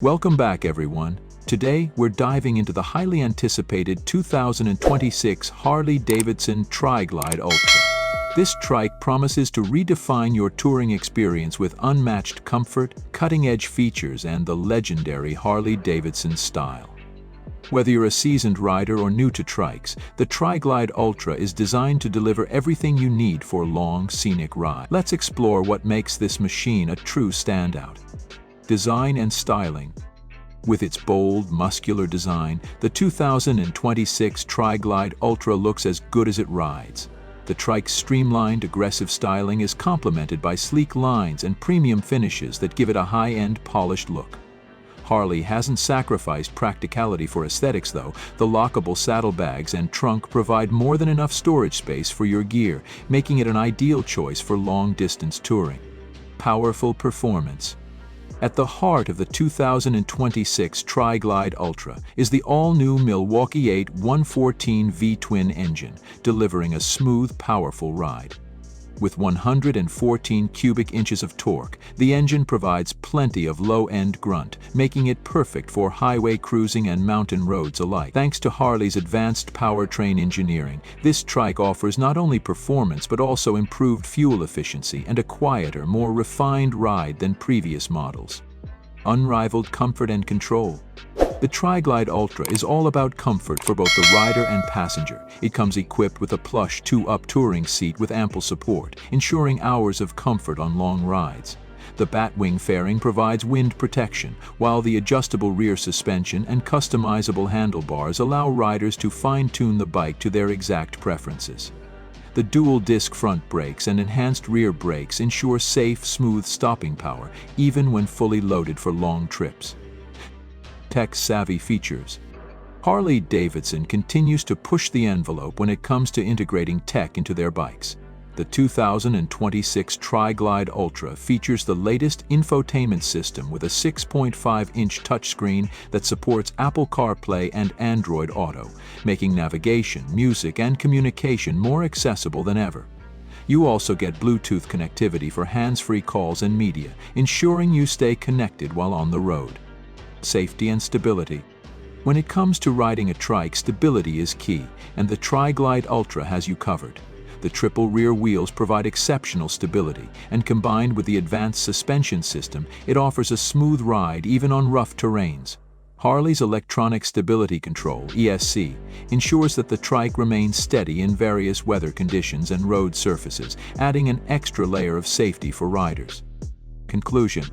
Welcome back, everyone. Today, we're diving into the highly anticipated 2026 Harley-Davidson Tri-Glide Ultra. This trike promises to redefine your touring experience with unmatched comfort, cutting-edge features, and the legendary Harley-Davidson style. Whether you're a seasoned rider or new to trikes, the Tri-Glide Ultra is designed to deliver everything you need for long, scenic rides. Let's explore what makes this machine a true standout. Design and styling. With its bold, muscular design, the 2026 Tri-Glide Ultra looks as good as it rides. The trike's streamlined, aggressive styling is complemented by sleek lines and premium finishes that give it a high-end, polished look. Harley hasn't sacrificed practicality for aesthetics, though. The lockable saddlebags and trunk provide more than enough storage space for your gear, making it an ideal choice for long-distance touring. Powerful performance. At the heart of the 2026 Tri-Glide Ultra is the all-new Milwaukee 8 114 V-twin engine, delivering a smooth, powerful ride. With 114 cubic inches of torque, the engine provides plenty of low-end grunt, making it perfect for highway cruising and mountain roads alike. Thanks to Harley's advanced powertrain engineering, this trike offers not only performance but also improved fuel efficiency and a quieter, more refined ride than previous models. Unrivaled comfort and control. The Tri-Glide Ultra is all about comfort for both the rider and passenger. It comes equipped with a plush 2-up touring seat with ample support, ensuring hours of comfort on long rides. The Batwing fairing provides wind protection, while the adjustable rear suspension and customizable handlebars allow riders to fine-tune the bike to their exact preferences. The dual-disc front brakes and enhanced rear brakes ensure safe, smooth stopping power, even when fully loaded for long trips. Tech-savvy features. Harley-Davidson continues to push the envelope when it comes to integrating tech into their bikes. The 2026 Tri-Glide Ultra features the latest infotainment system with a 6.5-inch touchscreen that supports Apple CarPlay and Android Auto, making navigation, music, and communication more accessible than ever. You also get Bluetooth connectivity for hands-free calls and media, ensuring you stay connected while on the road. Safety and stability. When it comes to riding a trike, stability is key, and the Tri-Glide Ultra has you covered. The triple rear wheels provide exceptional stability, and combined with the advanced suspension system, it offers a smooth ride even on rough terrains. Harley's Electronic Stability Control (ESC) ensures that the trike remains steady in various weather conditions and road surfaces, adding an extra layer of safety for riders. Conclusion.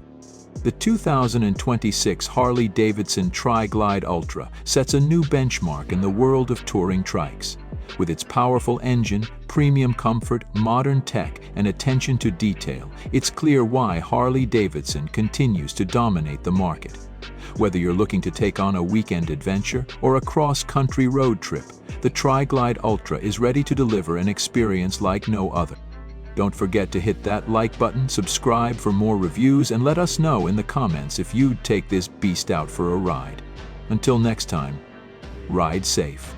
The 2026 Harley-Davidson Tri-Glide Ultra sets a new benchmark in the world of touring trikes. With its powerful engine, premium comfort, modern tech, and attention to detail, it's clear why Harley-Davidson continues to dominate the market. Whether you're looking to take on a weekend adventure or a cross-country road trip, the Tri-Glide Ultra is ready to deliver an experience like no other. Don't forget to hit that like button, subscribe for more reviews, and let us know in the comments if you'd take this beast out for a ride. Until next time, ride safe.